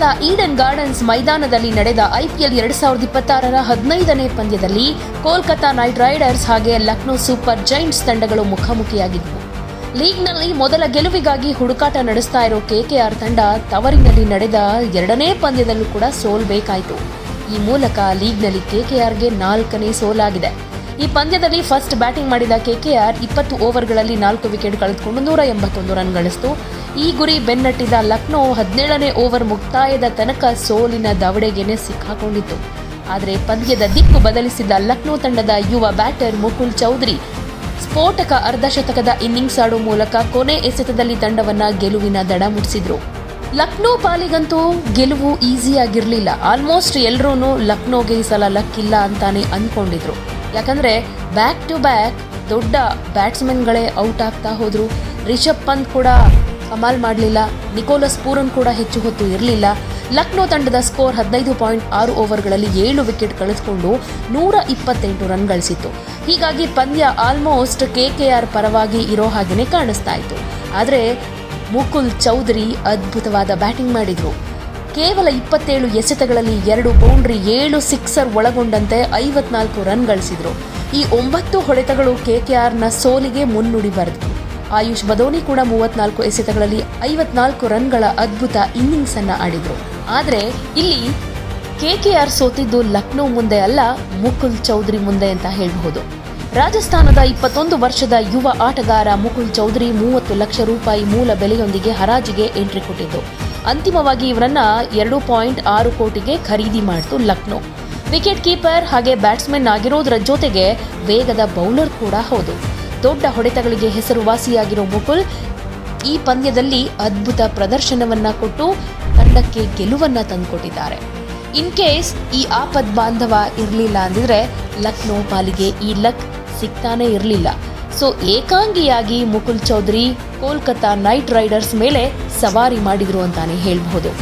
ರಾಜಸ್ಥಾನದ Eden gardens ಮೈದಾನದಲ್ಲಿ ನಡೆದ ಐಪಿಎಲ್ 2026ರ 15ನೇ ಪಂದ್ಯದಲ್ಲಿ ಕೋಲ್ಕತಾ ನೈಟ್ ರೈಡರ್ಸ್ ಹಾಗೆ ಲಕ್ನೋ ಸೂಪರ್ ಜೈಂಟ್ಸ್ ತಂಡಗಳು ಮುಖಾಮುಖಿಯಾಗಿದ್ದವು. ಲೀಗ್ನಲ್ಲಿ ಮೊದಲ ಗೆಲುವಿಗಾಗಿ ಹುಡುಕಾಟ ನಡೆಸ್ತಾ ಇರೋ ಕೆಕೆಆರ್ ತಂಡ ತವರಿನಲ್ಲಿ ನಡೆದ 2ನೇ ಪಂದ್ಯದಲ್ಲೂ ಕೂಡ ಸೋಲ್ಬೇಕಾಯಿತು. ಈ ಮೂಲಕ ಲೀಗ್ನಲ್ಲಿ ಕೆಕೆಆರ್ಗೆ 4ನೇ ಸೋಲಾಗಿದೆ. ಈ ಪಂದ್ಯದಲ್ಲಿ ಫಸ್ಟ್ ಬ್ಯಾಟಿಂಗ್ ಮಾಡಿದ ಕೆಕೆಆರ್ 20 ಓವರ್ಗಳಲ್ಲಿ 4 ವಿಕೆಟ್ ಕಳೆದುಕೊಂಡು 181 ರನ್ ಗಳಿಸಿತು. ಈ ಗುರಿ ಬೆನ್ನಟ್ಟಿದ ಲಕ್ನೋ 17ನೇ ಓವರ್ ಮುಕ್ತಾಯದ ತನಕ ಸೋಲಿನ ದವಡೆಗೆನೆ ಸಿಕ್ಕಾಕೊಂಡಿತ್ತು. ಆದರೆ ಪಂದ್ಯದ ದಿಕ್ಕು ಬದಲಿಸಿದ ಲಕ್ನೋ ತಂಡದ ಯುವ ಬ್ಯಾಟರ್ ಮುಕುಲ್ ಚೌಧರಿ ಸ್ಫೋಟಕ ಅರ್ಧಶತಕದ ಇನ್ನಿಂಗ್ಸ್ ಆಡೋ ಮೂಲಕ ಕೊನೆ ಎಸೆತದಲ್ಲಿ ತಂಡವನ್ನ ಗೆಲುವಿನ ದಡ ಮುಟ್ಟಿಸಿದ್ರು. ಲಕ್ನೋ ಪಾಲಿಗಂತೂ ಗೆಲುವು ಈಸಿಯಾಗಿರಲಿಲ್ಲ. ಆಲ್ಮೋಸ್ಟ್ ಎಲ್ಲರೂ ಲಕ್ನೋಗೆ ಈ ಸಲ ಲಕ್ ಇಲ್ಲ ಅಂತಾನೆ ಅಂದ್ಕೊಂಡಿದ್ರು. ಯಾಕಂದ್ರೆ ಬ್ಯಾಕ್ ಟು ಬ್ಯಾಕ್ ದೊಡ್ಡ ಬ್ಯಾಟ್ಸ್ಮನ್ಗಳೇ ಔಟ್ ಆಗ್ತಾ ಹೋದ್ರು. ರಿಷಬ್ ಪಂತ್ ಕೂಡ ಕಮಾಲ್ ಮಾಡಲಿಲ್ಲ. ನಿಕೋಲಸ್ ಪೂರನ್ ಕೂಡ ಹೆಚ್ಚು ಹೊತ್ತು ಇರಲಿಲ್ಲ. ಲಕ್ನೋ ತಂಡದ ಸ್ಕೋರ್ 15.6 ಓವರ್ಗಳಲ್ಲಿ 7 ವಿಕೆಟ್ ಕಳೆದುಕೊಂಡು 128 ರನ್ ಗಳಿಸಿತ್ತು. ಹೀಗಾಗಿ ಪಂದ್ಯ ಆಲ್ಮೋಸ್ಟ್ ಕೆಕೆಆರ್ ಪರವಾಗಿ ಇರೋ ಹಾಗೆಯೇ ಕಾಣಿಸ್ತಾ ಇತ್ತು. ಆದರೆ ಮುಕುಲ್ ಚೌಧರಿ ಅದ್ಭುತವಾದ ಬ್ಯಾಟಿಂಗ್ ಮಾಡಿದ್ರು. ಕೇವಲ 27 ಎಸೆತಗಳಲ್ಲಿ 2 ಬೌಂಡ್ರಿ 7 ಸಿಕ್ಸರ್ ಒಳಗೊಂಡಂತೆ 54 ರನ್ ಗಳಿಸಿದ್ರು. ಈ 9 ಹೊಡೆತಗಳು ಕೆಕೆಆರ್ನ ಸೋಲಿಗೆ ಮುನ್ನುಡಿ ಬರೆದವು. ಆಯುಷ್ ಬದೋನಿ ಕೂಡ 34 ಎಸೆತಗಳಲ್ಲಿ 54 ರನ್ಗಳ ಅದ್ಭುತ ಇನ್ನಿಂಗ್ಸ್ ಅನ್ನ ಆಡಿದ್ರು. ಆದರೆ ಇಲ್ಲಿ ಕೆಕೆಆರ್ ಸೋತಿದ್ದು ಲಕ್ನೋ ಮುಂದೆ ಅಲ್ಲ, ಮುಕುಲ್ ಚೌಧರಿ ಮುಂದೆ ಅಂತ ಹೇಳಬಹುದು. ರಾಜಸ್ಥಾನದ 21 ವರ್ಷದ ಯುವ ಆಟಗಾರ ಮುಕುಲ್ ಚೌಧರಿ 30 ಲಕ್ಷ ರೂಪಾಯಿ ಮೂಲ ಬೆಲೆಯೊಂದಿಗೆ ಹರಾಜಿಗೆ ಎಂಟ್ರಿ ಕೊಟ್ಟಿದ್ದು. ಅಂತಿಮವಾಗಿ ಇವರನ್ನ 2.6 ಕೋಟಿಗೆ ಖರೀದಿ ಮಾಡಿತು ಲಕ್ನೋ. ವಿಕೆಟ್ ಕೀಪರ್ ಹಾಗೆ ಬ್ಯಾಟ್ಸ್ಮನ್ ಆಗಿರೋದರ ಜೊತೆಗೆ ವೇಗದ ಬೌಲರ್ ಕೂಡ ಹೌದು. ದೊಡ್ಡ ಹೊಡೆತಗಳಿಗೆ ಹೆಸರುವಾಸಿಯಾಗಿರೋ ಮುಕುಲ್ ಈ ಪಂದ್ಯದಲ್ಲಿ ಅದ್ಭುತ ಪ್ರದರ್ಶನವನ್ನ ಕೊಟ್ಟು ತಂಡಕ್ಕೆ ಗೆಲುವನ್ನ ತಂದುಕೊಟ್ಟಿದ್ದಾರೆ. ಇನ್ ಕೇಸ್ ಈ ಆಪದ್ ಬಾಂಧವ ಇರಲಿಲ್ಲ ಅಂದಿದ್ರೆ ಲಕ್ನೋ ಪಾಲಿಗೆ ಈ ಲಕ್ ಸಿಗ್ತಾನೆ ಇರಲಿಲ್ಲ. ಸೊ ಏಕಾಂಗಿಯಾಗಿ ಮುಕುಲ್ ಚೌಧರಿ ಕೋಲ್ಕತಾ ನೈಟ್ ರೈಡರ್ಸ್ ಮೇಲೆ ಸವಾರಿ ಮಾಡಿದ್ರು ಅಂತಾನೆ ಹೇಳ್ಬಹುದು.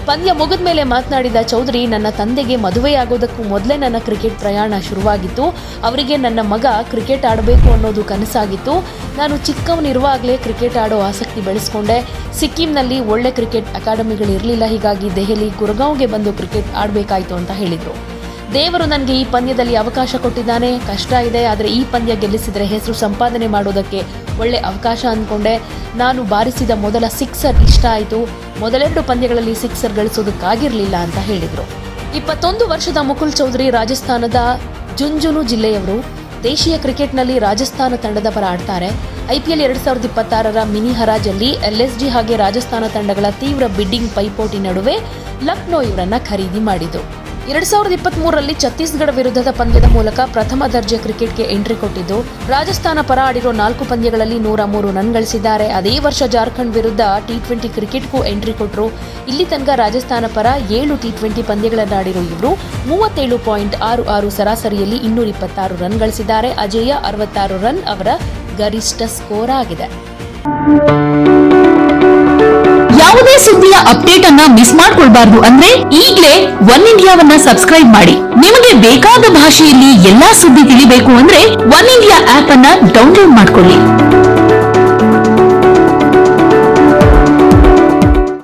ಪಂದ್ಯ ಮುಗಿದ ಮೇಲೆ ಮಾತನಾಡಿದ ಚೌಧರಿ, ನನ್ನ ತಂದೆಗೆ ಮದುವೆಯಾಗೋದಕ್ಕೂ ಮೊದಲೇ ನನ್ನ ಕ್ರಿಕೆಟ್ ಪ್ರಯಾಣ ಶುರುವಾಗಿತ್ತು. ಅವರಿಗೆ ನನ್ನ ಮಗ ಕ್ರಿಕೆಟ್ ಆಡಬೇಕು ಅನ್ನೋದು ಕನಸಾಗಿತ್ತು. ನಾನು ಚಿಕ್ಕವನಿರುವಾಗಲೇ ಕ್ರಿಕೆಟ್ ಆಡೋ ಆಸಕ್ತಿ ಬೆಳೆಸ್ಕೊಂಡೆ. ಸಿಕ್ಕಿಂನಲ್ಲಿ ಒಳ್ಳೆ ಕ್ರಿಕೆಟ್ ಅಕಾಡೆಮಿಗಳಿರಲಿಲ್ಲ. ಹೀಗಾಗಿ ದೆಹಲಿ ಗುರ್ಗಾಂವ್ಗೆ ಬಂದು ಕ್ರಿಕೆಟ್ ಆಡಬೇಕಾಯಿತು ಅಂತ ಹೇಳಿದರು. ದೇವರು ನನಗೆ ಈ ಪಂದ್ಯದಲ್ಲಿ ಅವಕಾಶ ಕೊಟ್ಟಿದ್ದಾನೆ. ಕಷ್ಟ ಇದೆ, ಆದರೆ ಈ ಪಂದ್ಯ ಗೆಲ್ಲಿಸಿದರೆ ಹೆಸರು ಸಂಪಾದನೆ ಮಾಡೋದಕ್ಕೆ ಒಳ್ಳೆ ಅವಕಾಶ ಅಂದ್ಕೊಂಡೆ. ನಾನು ಬಾರಿಸಿದ ಮೊದಲ ಸಿಕ್ಸರ್ ಇಷ್ಟ ಆಯಿತು. ಮೊದಲೆರಡು ಪಂದ್ಯಗಳಲ್ಲಿ ಸಿಕ್ಸರ್ ಗಳಿಸೋದಕ್ಕಾಗಿರಲಿಲ್ಲ ಅಂತ ಹೇಳಿದರು. 21 ವರ್ಷದ ಮುಕುಲ್ ಚೌಧರಿ ರಾಜಸ್ಥಾನದ ಜುಂಜುನು ಜಿಲ್ಲೆಯವರು. ದೇಶೀಯ ಕ್ರಿಕೆಟ್ನಲ್ಲಿ ರಾಜಸ್ಥಾನ ತಂಡದ ಪರ ಆಡ್ತಾರೆ. ಐಪಿಎಲ್ 2026ರ ಮಿನಿ ಹರಾಜಲ್ಲಿ ಎಲ್ಎಸ್ಜಿ ಹಾಗೆ ರಾಜಸ್ಥಾನ ತಂಡಗಳ ತೀವ್ರ ಬಿಡ್ಡಿಂಗ್ ಪೈಪೋಟಿ ನಡುವೆ ಲಕ್ನೋ ಇವರನ್ನ ಖರೀದಿ ಮಾಡಿತು. 2023ರಲ್ಲಿ ಛತ್ತೀಸ್ಗಢ ವಿರುದ್ಧದ ಪಂದ್ಯದ ಮೂಲಕ ಪ್ರಥಮ ದರ್ಜೆ ಕ್ರಿಕೆಟ್ಗೆ ಎಂಟ್ರಿ ಕೊಟ್ಟಿದ್ದು, ರಾಜಸ್ಥಾನ ಪರ ಆಡಿರೋ 4 ಪಂದ್ಯಗಳಲ್ಲಿ 103 ರನ್ ಗಳಿಸಿದ್ದಾರೆ. ಅದೇ ವರ್ಷ ಜಾರ್ಖಂಡ್ ವಿರುದ್ಧ T20 ಕ್ರಿಕೆಟ್ಗೂ ಎಂಟ್ರಿ ಕೊಟ್ಟರು. ಇಲ್ಲಿ ತನಕ ರಾಜಸ್ಥಾನ ಪರ 7 T20 ಪಂದ್ಯಗಳನ್ನಾಡಿರೋ ಇವರು 37.66 ಸರಾಸರಿಯಲ್ಲಿ 226 ರನ್ ಗಳಿಸಿದ್ದಾರೆ. ಅಜೇಯ 66 ರನ್ ಅವರ ಗರಿಷ್ಠ ಸ್ಕೋರ್ ಆಗಿದೆ. ಯಾವುದೇ ಸುದ್ದಿಯ ಅಪ್ಡೇಟ್ ಅನ್ನ ಮಿಸ್ ಮಾಡ್ಕೊಳ್ಬಾರ್ದು ಅಂದ್ರೆ ಈಗಲೇ ಒನ್ ಇಂಡಿಯಾವನ್ನ ಸಬ್ಸ್ಕ್ರೈಬ್ ಮಾಡಿ. ನಿಮಗೆ ಬೇಕಾದ ಭಾಷೆಯಲ್ಲಿ ಎಲ್ಲಾ ಸುದ್ದಿ ತಿಳಿಬೇಕು ಅಂದ್ರೆ ಒನ್ ಇಂಡಿಯಾ ಆಪ್ ಅನ್ನ ಡೌನ್ಲೋಡ್ ಮಾಡ್ಕೊಳ್ಳಿ.